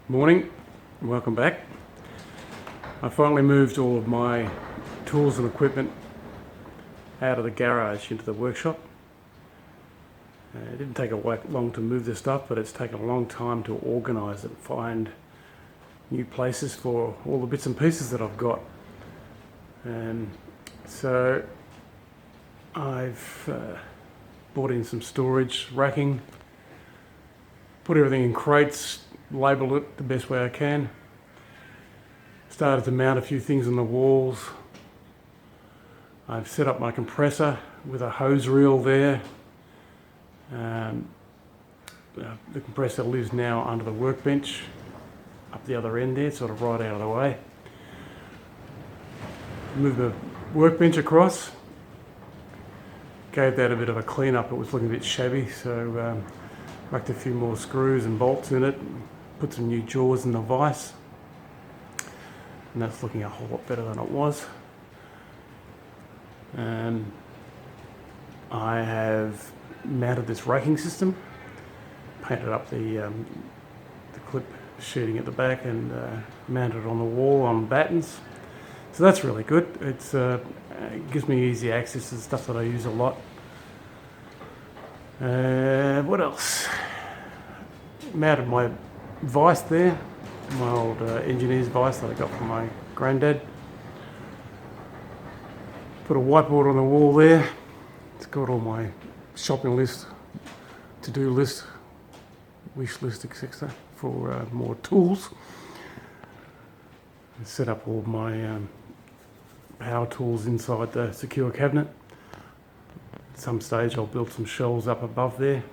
Morning, welcome back. I finally moved all of my tools and equipment out of the garage into the workshop. It didn't take long to move this stuff, but it's taken a long time to organise it and find new places for all the bits and pieces that I've got. So I've bought in some storage racking, put everything in crates, labelled it the best way I can. Started to mount a few things on the walls. I've set up my compressor with a hose reel there. The compressor lives now under the workbench up the other end there, sort of right out of the way. Moved the workbench across. Gave that a bit of a clean up. It was looking a bit shabby, so whacked a few more screws and bolts in it. Put some new jaws in the vise, and that's looking a whole lot better than it was. I have mounted this raking system, painted up the clip sheeting at the back, and mounted it on the wall on battens. So that's really good. It gives me easy access to the stuff that I use a lot. What else? Mounted my vise there, my old engineer's vise that I got from my granddad. Put a whiteboard on the wall there. It's got all my shopping list, to-do list, wish list, etc. for more tools. I set up all my power tools inside the secure cabinet. At some stage I'll build some shelves up above there.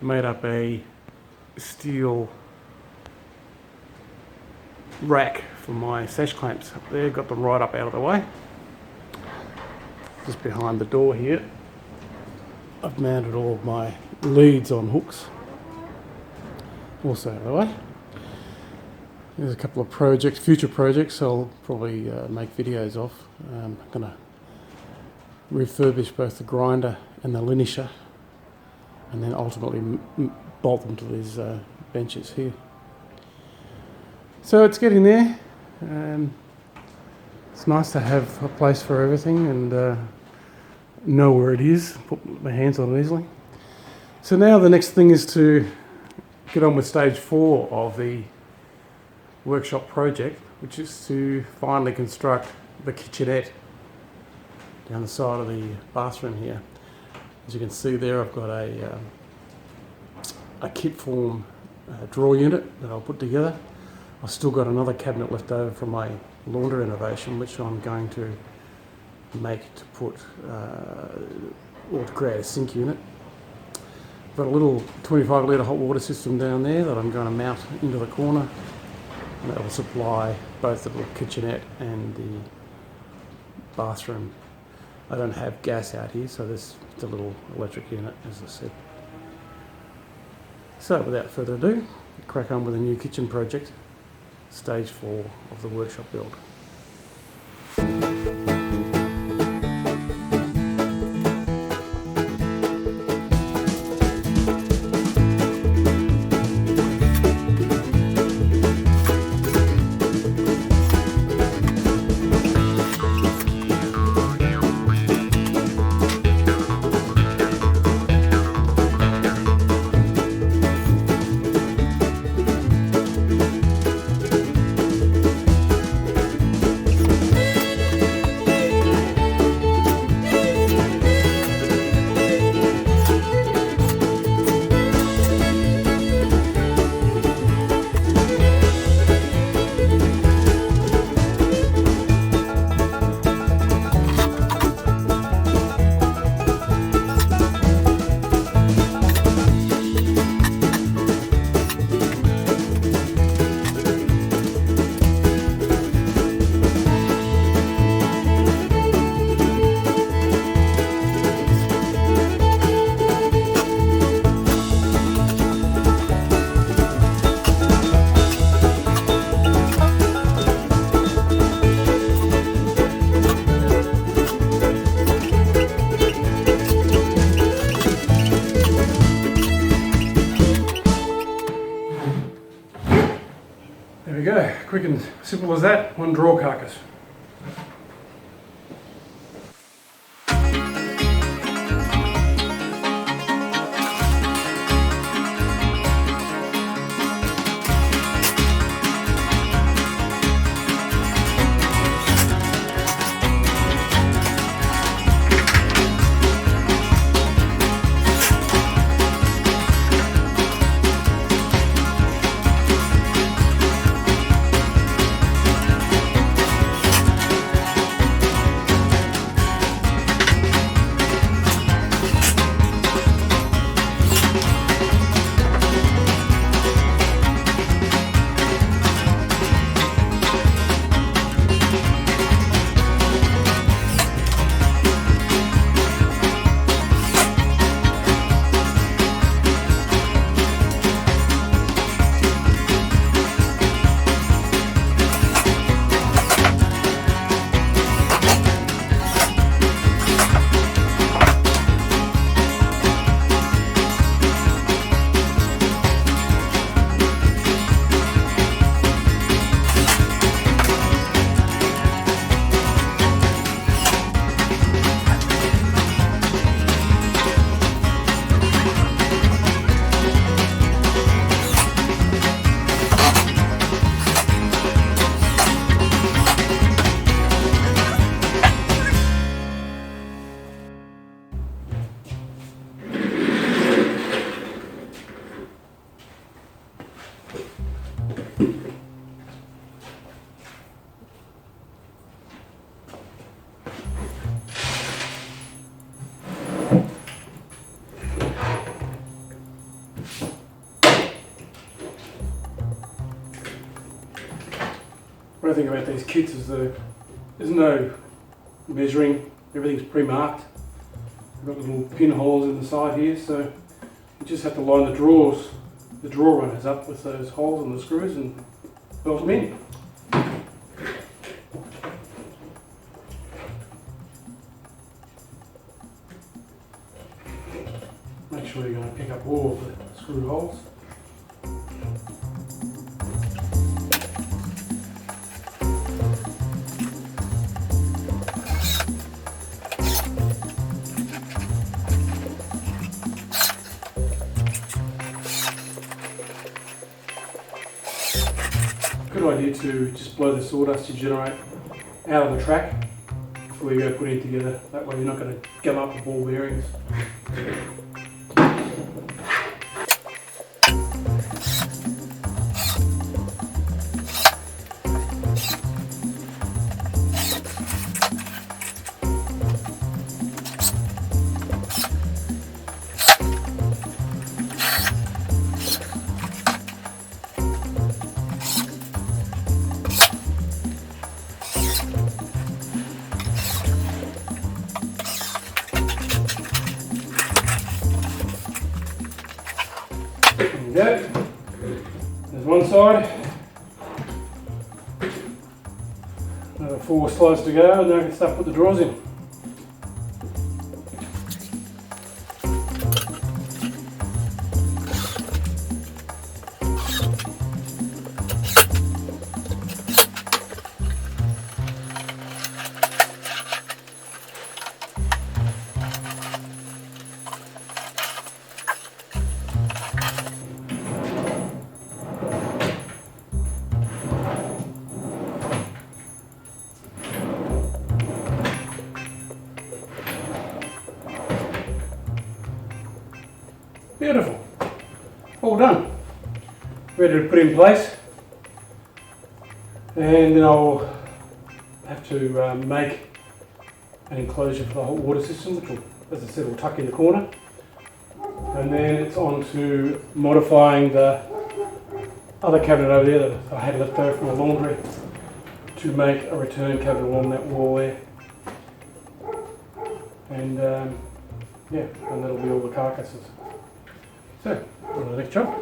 Made up a steel rack for my sash clamps up there, got them right up out of the way. Just behind the door here, I've mounted all of my leads on hooks, also out of the way. There's a couple of future projects I'll probably make videos of. I'm going to refurbish both the grinder and the linisher, and then ultimately bolt them to these benches here. So it's getting there. It's nice to have a place for everything and know where it is, put my hands on it easily. So now the next thing is to get on with stage 4 of the workshop project, which is to finally construct the kitchenette down the side of the bathroom here. As you can see there, I've got a kit form drawer unit that I'll put together. I've still got another cabinet left over from my laundry renovation, which I'm going to make to put or to create a sink unit. I've got a little 25 litre hot water system down there that I'm going to mount into the corner, and that will supply both the little kitchenette and the bathroom. I don't have gas out here, so there's the little electric unit, as I said. So without further ado, crack on with a new kitchen project, stage 4 of the workshop build. go, quick and simple as that, one drawer carcass. What I think about these kits is there's no measuring, everything's pre-marked. We've got little pinholes in the side here, so you just have to line the drawer runners up with those holes and the screws and belt them in. Make sure you're going to pick up all of the screw holes. Good idea to just blow the sawdust you generate out of the track before you go putting it together. That way you're not going to gum up the ball bearings. There we go. There's one side. Another 4 slides to go, and then I can start putting the drawers in. Beautiful. All done. Ready to put in place. And then I'll have to make an enclosure for the hot water system, which will, as I said, will tuck in the corner. And then it's on to modifying the other cabinet over there that I had left over from the laundry to make a return cabinet along that wall there. And yeah, and that'll be all the carcasses. So, on to the next job.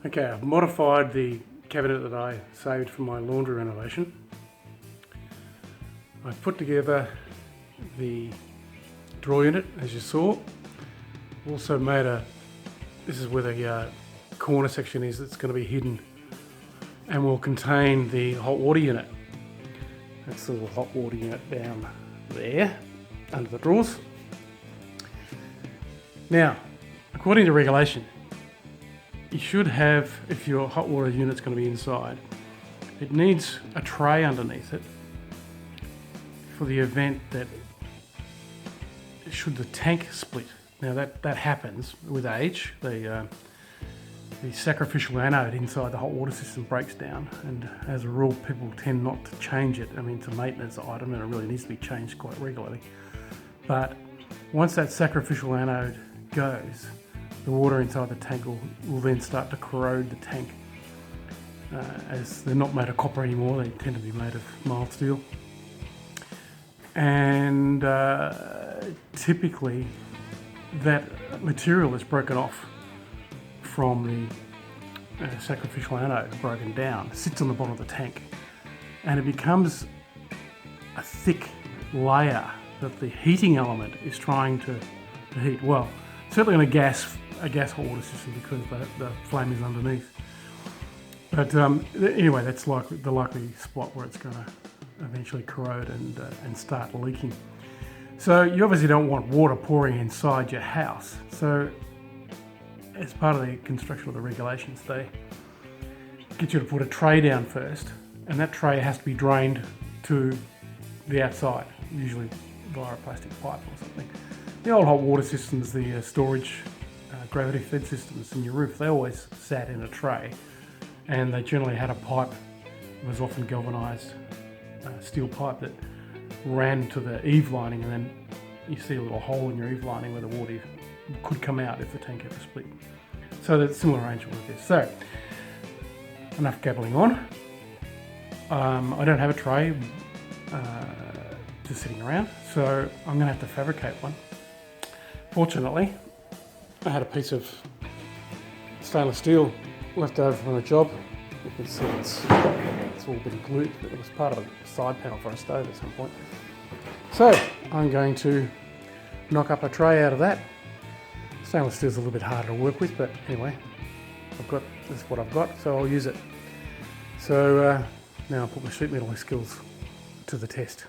Okay, I've modified the cabinet that I saved from my laundry renovation. I've put together the drawer unit, as you saw. Also made this is where the corner section is, that's going to be hidden and will contain the hot water unit. That's the little hot water unit down there under the drawers. Now, according to regulation, you should have, if your hot water unit's going to be inside, it needs a tray underneath it for the event that should the tank split. Now that happens with age. The sacrificial anode inside the hot water system breaks down, and as a rule people tend not to change it. I mean, it's a maintenance item and it really needs to be changed quite regularly. But once that sacrificial anode goes, the water inside the tank will then start to corrode the tank. As they're not made of copper anymore, they tend to be made of mild steel. And typically that material is broken off from the sacrificial anode, broken down, sits on the bottom of the tank, and it becomes a thick layer that the heating element is trying to heat. Well, certainly in a gas hot water system, because the flame is underneath. But anyway, that's the likely spot where it's going to eventually corrode and start leaking. So you obviously don't want water pouring inside your house. So as part of the construction of the regulations, they get you to put a tray down first, and that tray has to be drained to the outside, usually via a plastic pipe or something. The old hot water systems, the storage gravity fed systems in your roof, they always sat in a tray, and they generally had a pipe. It was often galvanised steel pipe that ran to the eave lining, and then you see a little hole in your eave lining where the water could come out if the tank ever split. So that's a similar arrangement with this. So enough gabbling on. I don't have a tray just sitting around, so I'm going to have to fabricate one. Fortunately, I had a piece of stainless steel left over from a job. You can see it's all been glued, but it was part of a side panel for a stove at some point. So I'm going to knock up a tray out of that. Stainless steel is a little bit harder to work with, but anyway, this is what I've got, so I'll use it. So now I'll put my sheet metal skills to the test.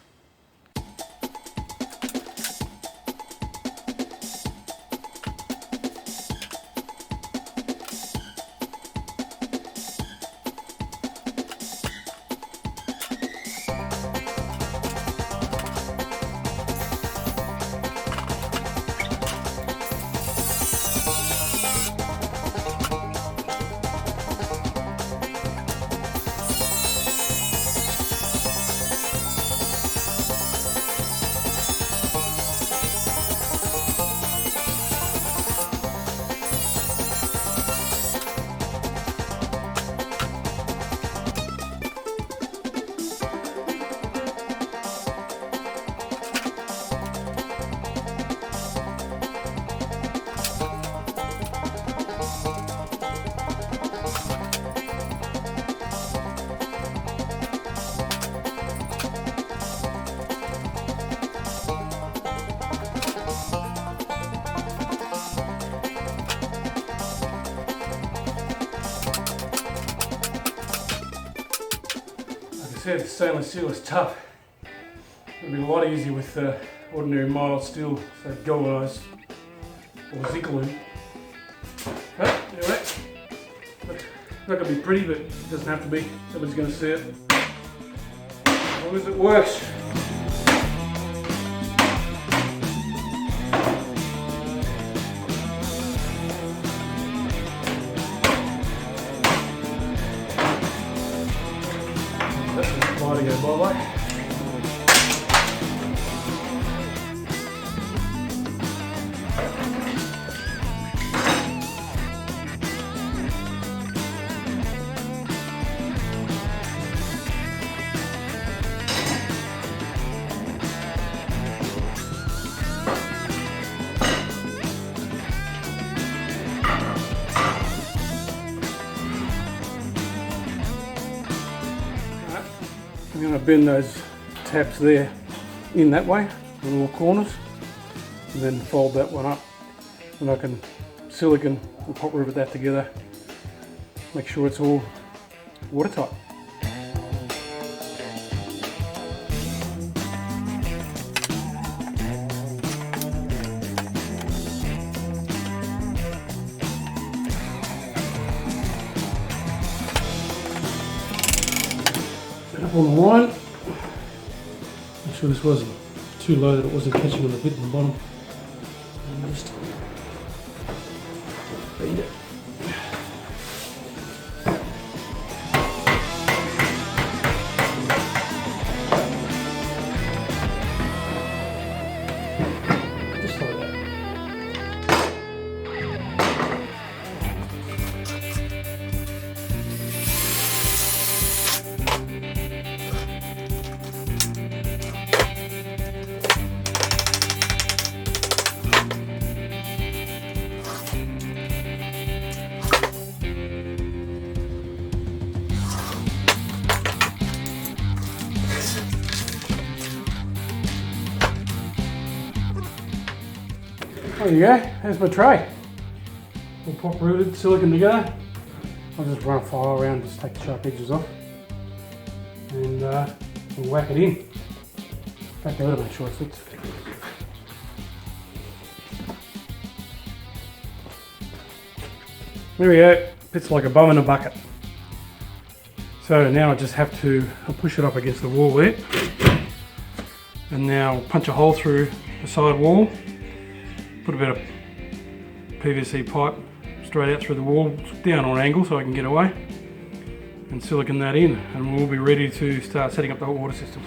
Said stainless steel is tough. It would be a lot easier with ordinary mild steel, so galvanised or zinc aluminum. But anyway, it's not going to be pretty, but it doesn't have to be. Nobody's going to see it. As long as it works. To go bye-bye. I'm going to bend those taps there in that way, the little corners, and then fold that one up, and I can silicon and hot rivet that together, make sure it's all watertight. Set up on the line. Make sure this wasn't too low that it wasn't catching on the bit in the bottom. And just feed it. Just like that. There you go, there's my tray. All pop rooted, silicone together. I'll just run a file around, just take the sharp edges off. And we'll whack it in. Back over to make sure it fits. There we go, fits like a bum in a bucket. So now I just have to push it up against the wall there. And now punch a hole through the side wall. Put a bit of PVC pipe straight out through the wall, down on an angle so I can get away, and silicone that in, and we'll be ready to start setting up the hot water system.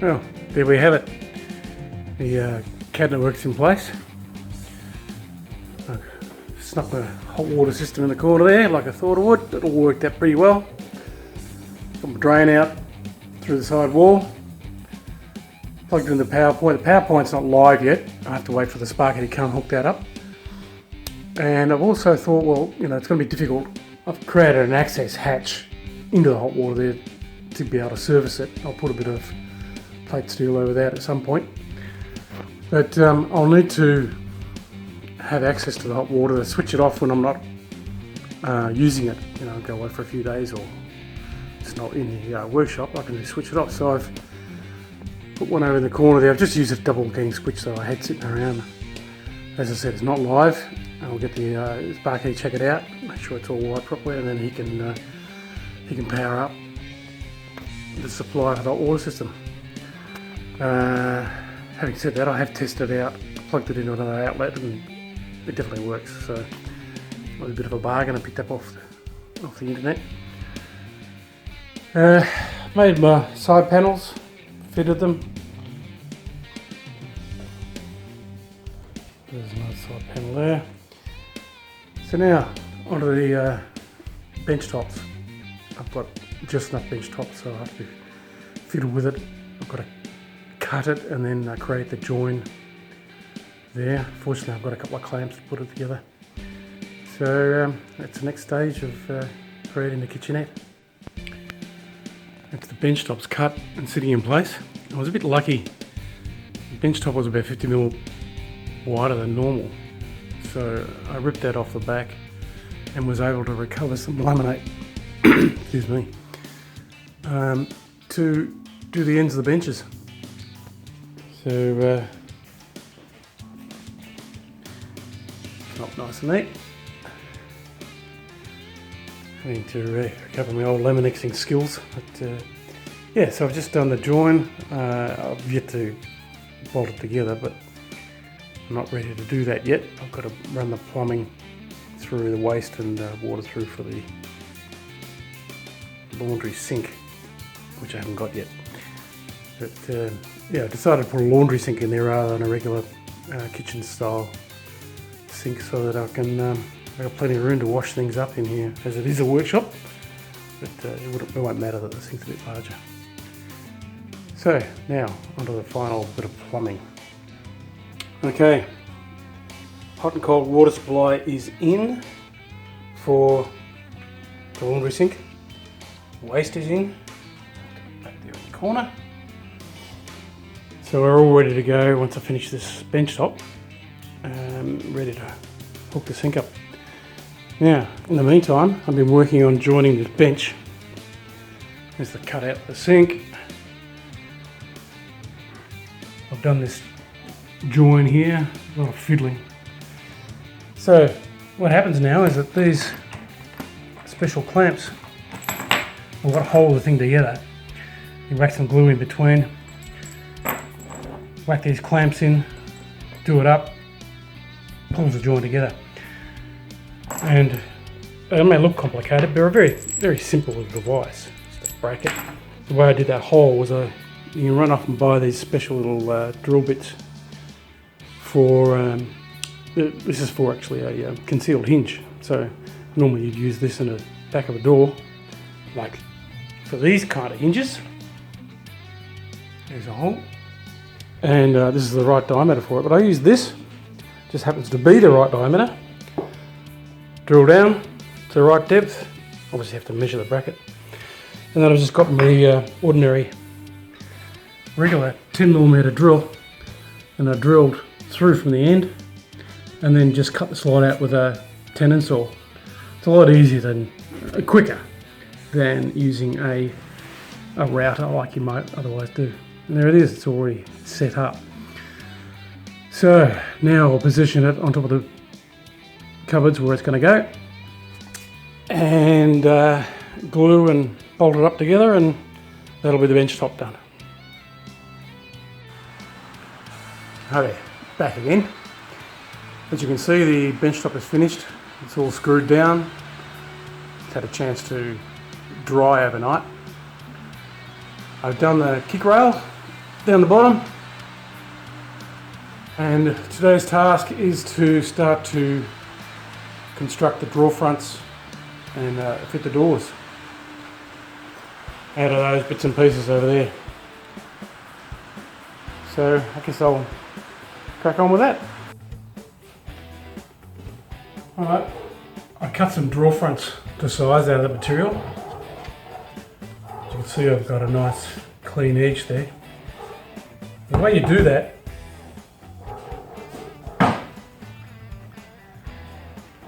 Well, there we have it. The cabinet works in place. I snuck the hot water system in the corner there like I thought it would. It all worked out pretty well. Got my drain out through the side wall. Plugged in the power point. The power point's not live yet. I have to wait for the sparky to come and hook that up. And I've also thought, well, you know, it's going to be difficult. I've created an access hatch into the hot water there to be able to service it. I'll put a bit of plate steel over that at some point. But I'll need to have access to the hot water to switch it off when I'm not using it. You know, go away for a few days or it's not in the workshop. I can just switch it off. So I've put one over in the corner there. I've just used a double gang switch that I had sitting around. As I said, it's not live. I'll get the sparky check it out, make sure it's all wired properly, and then he can power up the supply for the hot water system. Having said that, I have tested it out, plugged it into another outlet, and it definitely works. So it was a bit of a bargain I picked up off the internet. Made my side panels. Fitted them. There's another side panel there. So now onto the bench tops. I've got just enough bench tops, so I have to fiddle with it. I've got to cut it and then create the join there. Fortunately, I've got a couple of clamps to put it together. So that's the next stage of creating the kitchenette. That's the bench tops cut and sitting in place. I was a bit lucky. The bench top was about 50mm wider than normal. So I ripped that off the back and was able to recover some laminate, excuse me, to do the ends of the benches. So not nice and neat. I need to recover my old laminexing skills, but yeah, so I've just done the join. I've yet to bolt it together, but I'm not ready to do that yet. I've got to run the plumbing through the waste and water through for the laundry sink, which I haven't got yet. But yeah, I decided to put a laundry sink in there rather than a regular kitchen style sink, so that I can I've got plenty of room to wash things up in here, as it is a workshop, but it won't matter that the sink's a bit larger. So now onto the final bit of plumbing. Okay, hot and cold water supply is in for the laundry sink. Waste is in, back there in the corner. So we're all ready to go once I finish this bench top. Ready to hook the sink up. Now, in the meantime, I've been working on joining this bench. There's the cutout for the sink. I've done this join here, a lot of fiddling. So what happens now is that these special clamps will what hold the thing together. You whack some glue in between, whack these clamps in, do it up, pulls the joint together. And it may look complicated, but they're a very simple little device. Just a bracket. The way I did that hole was you can run off and buy these special little drill bits for, this is for actually a concealed hinge. So normally you'd use this in the back of a door, like for these kind of hinges. There's a hole. And this is the right diameter for it, but I use this, just happens to be the right diameter. Drill down to the right depth, obviously have to measure the bracket. And then I've just got my ordinary regular 10mm drill, and I drilled through from the end and then just cut the slide out with a tenon saw. It's a lot easier than, quicker than using a router like you might otherwise do. And there it is, it's already set up. So now I'll position it on top of the cupboards where it's going to go, and glue and bolt it up together, and that'll be the bench top done. Okay, back again. As you can see, the bench top is finished. It's all screwed down. It's had a chance to dry overnight. I've done the kick rail down the bottom, and today's task is to start to construct the drawer fronts and fit the doors out of those bits and pieces over there. So I guess I'll crack on with that. Alright, I cut some drawer fronts to size out of the material. As you can see, I've got a nice clean edge there. The way you do that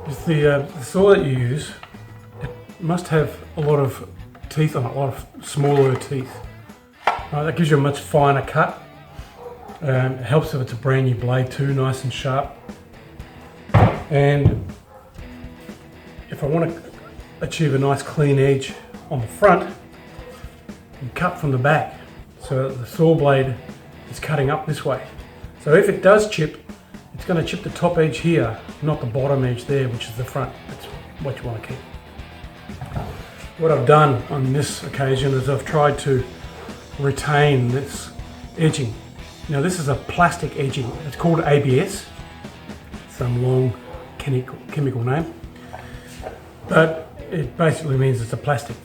is the saw that you use, it must have a lot of teeth on it, a lot of smaller teeth. That gives you a much finer cut. It helps if it's a brand new blade too, nice and sharp. And if I want to achieve a nice clean edge on the front, you cut from the back so that the saw blade is cutting up this way. So if it does chip, it's going to chip the top edge here, not the bottom edge there, which is the front. That's what you want to keep. What I've done on this occasion is I've tried to retain this edging. Now this is a plastic edging. It's called ABS, some long chemical name, but it basically means it's a plastic.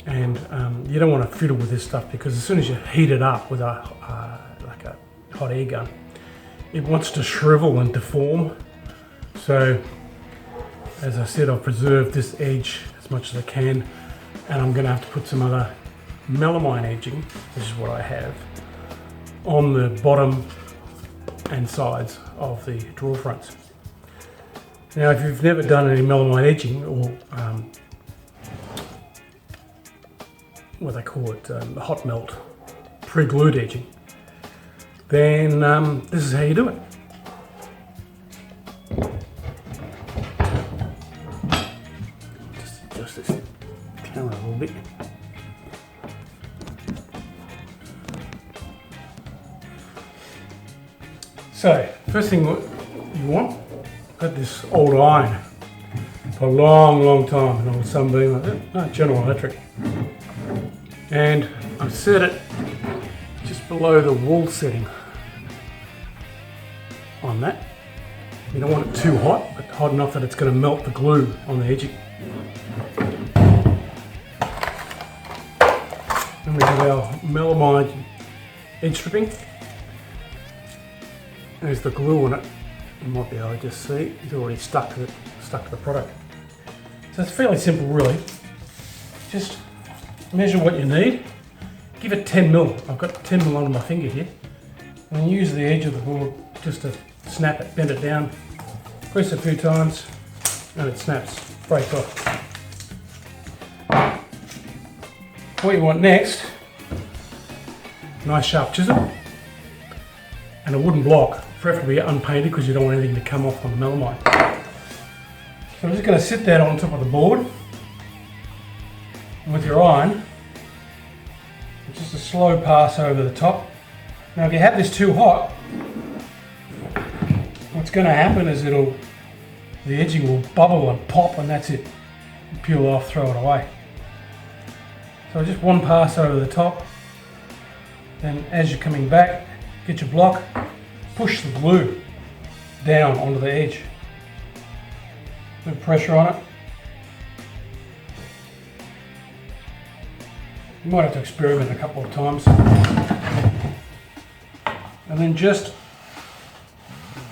And you don't want to fiddle with this stuff, because as soon as you heat it up with like a hot air gun, it wants to shrivel and deform. So as I said, I've preserved this edge as much as I can, and I'm going to have to put some other melamine edging, which is what I have, on the bottom and sides of the drawer fronts. Now if you've never done any melamine edging, or what they call it, hot melt pre-glued edging, then this is how you do it. Just adjust this camera a little bit. So first thing what you want, I've had this old iron for a long time, an old Sunbeam like that, no, General Electric. And I've set it just below the wall setting on that. You don't want it too hot, but hot enough that it's going to melt the glue on the edging. Then we have our melamine edge stripping. There's the glue on it. You might be able to just see it's already stuck to the product. So it's fairly simple, really. Just measure what you need. Give it 10 mil. I've got 10 mil on my finger here. And use the edge of the board just to snap it, bend it down, press a few times, and it snaps, breaks off. What you want next, nice sharp chisel and a wooden block, preferably unpainted because you don't want anything to come off on the melamine. So I'm just going to sit that on top of the board and with your iron, just a slow pass over the top. Now if you have this too hot, what's going to happen is the edging will bubble and pop, and that's it. Peel off, throw it away. So just one pass over the top, then as you're coming back, get your block, push the glue down onto the edge. Bit of pressure on it. You might have to experiment a couple of times. And then just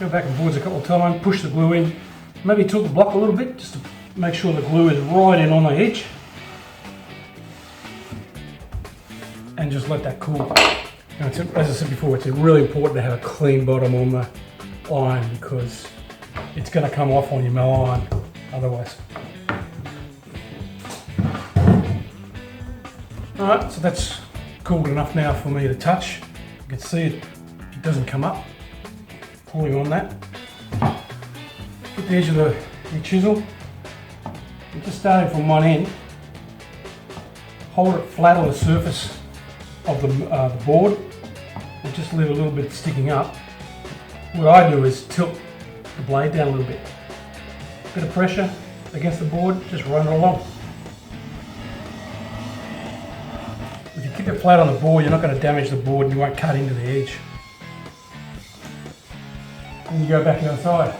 go back and forwards a couple of times, push the glue in, maybe tilt the block a little bit just to make sure the glue is right in on the edge. And just let that cool. Now, as I said before, it's really important to have a clean bottom on the iron because it's going to come off on your mel iron otherwise. Alright, so that's cooled enough now for me to touch. You can see it doesn't come up. Pulling on that. Get the edge of the chisel. And just starting from one end, hold it flat on the surface of the board and just leave a little bit sticking up. What I do is tilt the blade down a little bit. Bit of pressure against the board, just run it along. If you keep it flat on the board, you're not going to damage the board and you won't cut into the edge. And you go back outside.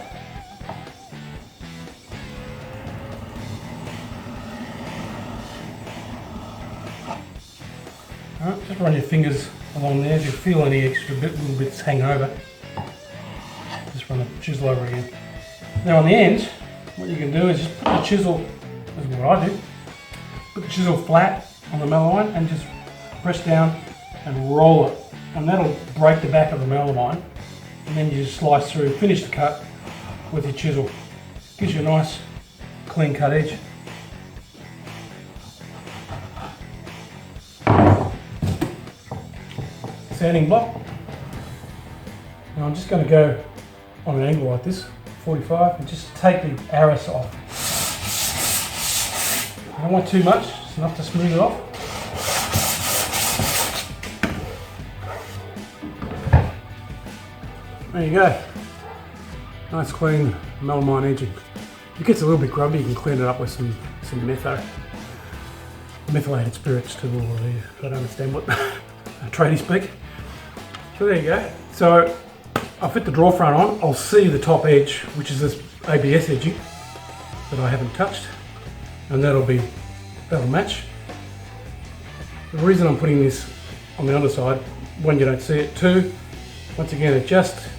Alright, just run your fingers along there. If you feel any extra little bits hang over, just run the chisel over again. Now on the ends, what you can do is just put the chisel, this is what I do, put the chisel flat on the melamine and just press down and roll it. And that'll break the back of the melamine. And then you just slice through, finish the cut with your chisel. Gives you a nice clean cut edge. Sanding block. Now I'm just going to go on an angle like this, 45, and just take the arris off. I don't want too much, just enough to smooth it off. There you go. Nice clean melamine edging. If it gets a little bit grubby, you can clean it up with some methylated spirits too, or I don't understand what tradie speak. So there you go. So I'll fit the draw front on. I'll see the top edge, which is this ABS edging that I haven't touched, and that'll match. The reason I'm putting this on the underside, one, you don't see it, two, once again it just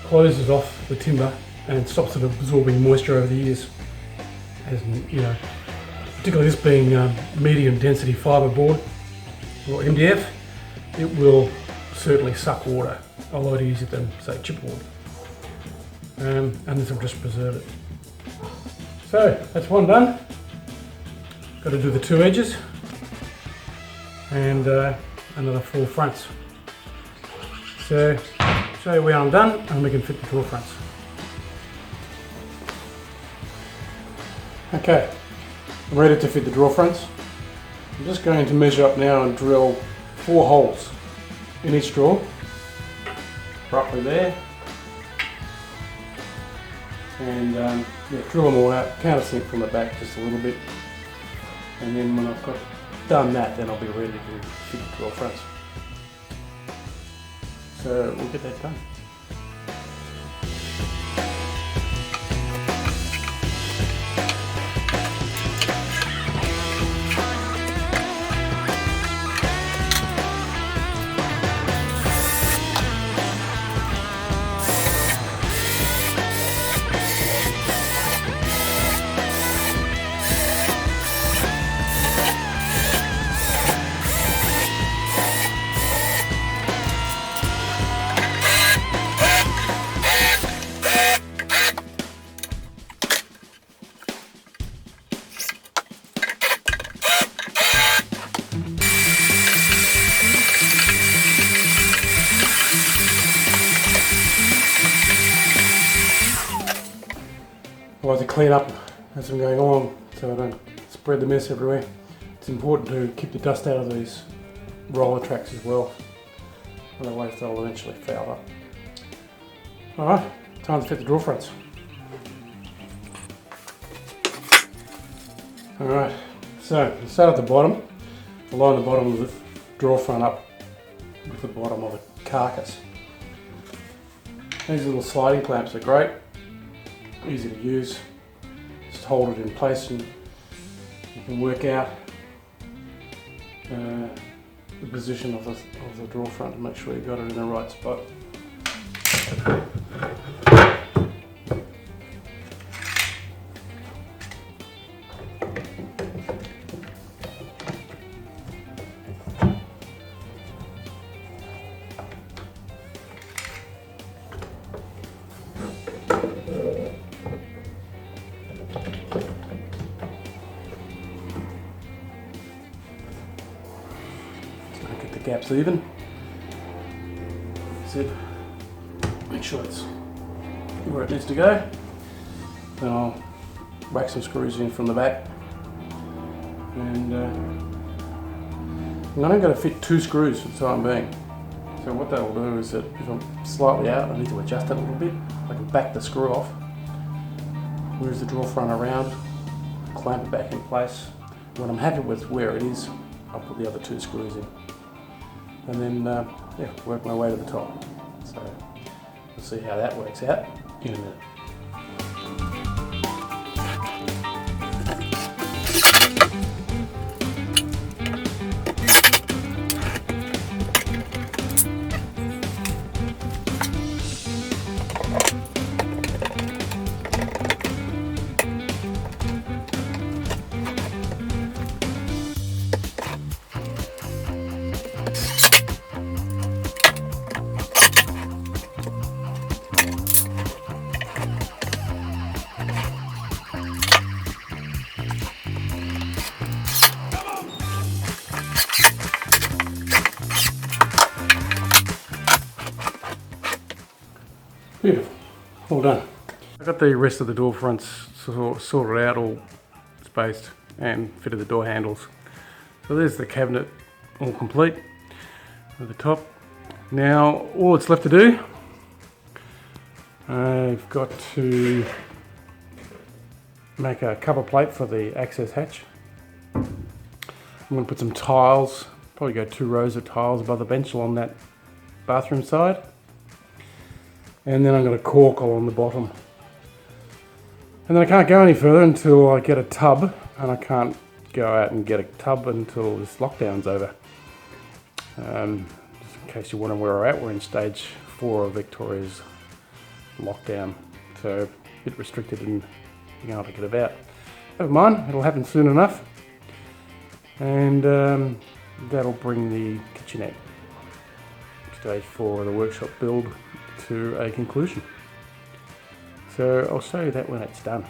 closes off the timber and stops it absorbing moisture over the years. As you know, particularly this being medium density fibre board or MDF, it will certainly suck water a lot easier than say chipboard, and this will just preserve it. So that's one done. Got to do the two edges and another 4 fronts. So show you where I'm done and we can fit the draw fronts. Okay, I'm ready to fit the draw fronts. I'm just going to measure up now and drill 4 holes in each drawer, roughly there, and yeah, drill them all out, countersink from the back just a little bit, and then when I've got done that, then I'll be ready to fit the drawer fronts. So we'll get that done. I like to clean up as I'm going along so I don't spread the mess everywhere. It's important to keep the dust out of these roller tracks as well, otherwise they'll eventually foul up. Alright, time to fit the drawer fronts. Alright, so we'll start at the bottom, line the bottom of the drawer front up with the bottom of the carcass. These little sliding clamps are great, easy to use. Just hold it in place and you can work out the position of the drawer front to make sure you got it in the right spot. Get the gaps even. That's it. Make sure it's where it needs to go. Then I'll whack some screws in from the back. And I'm only going to fit 2 screws for the time being. So what that will do is that if I'm slightly out, I need to adjust it a little bit. I can back the screw off, move the drawer front around, clamp it back in place. When I'm happy with where it is, I'll put the other 2 screws in. And then yeah, work my way to the top. So we'll see how that works out in a minute. Beautiful, all done. I got the rest of the door fronts sorted out, all spaced, and fitted the door handles. So there's the cabinet all complete at the top. Now all it's left to do, I've got to make a cover plate for the access hatch. I'm going to put some tiles, probably go 2 rows of tiles above the bench along that bathroom side. And then I'm going to cork along the bottom. And then I can't go any further until I get a tub, and I can't go out and get a tub until this lockdown's over. Just in case you're wondering where we're at, we're in stage 4 of Victoria's lockdown, so a bit restricted in being able to get about. Never mind, it'll happen soon enough, and that'll bring the kitchenette stage 4 of the workshop build to a conclusion. So I'll show you that when it's done.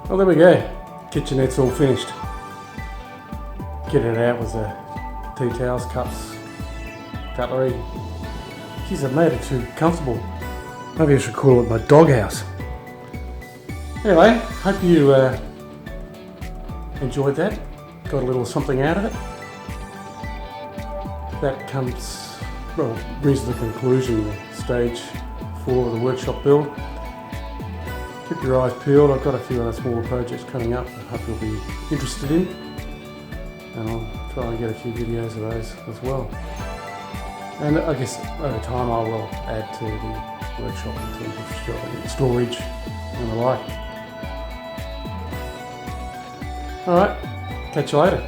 Well, there we go. Kitchenette's all finished. Getting it out with the tea towels, cups, cutlery. Geez, I've made it too comfortable. Maybe I should call it my doghouse. Anyway, hope you enjoyed that. Got a little something out of it. That comes, well, brings to the conclusion the stage 4 of the workshop build. Keep your eyes peeled. I've got a few other smaller projects coming up I hope you'll be interested in, and I'll try and get a few videos of those as well. And I guess over time I will add to the workshop in terms of storage and the like. Alright, catch you later.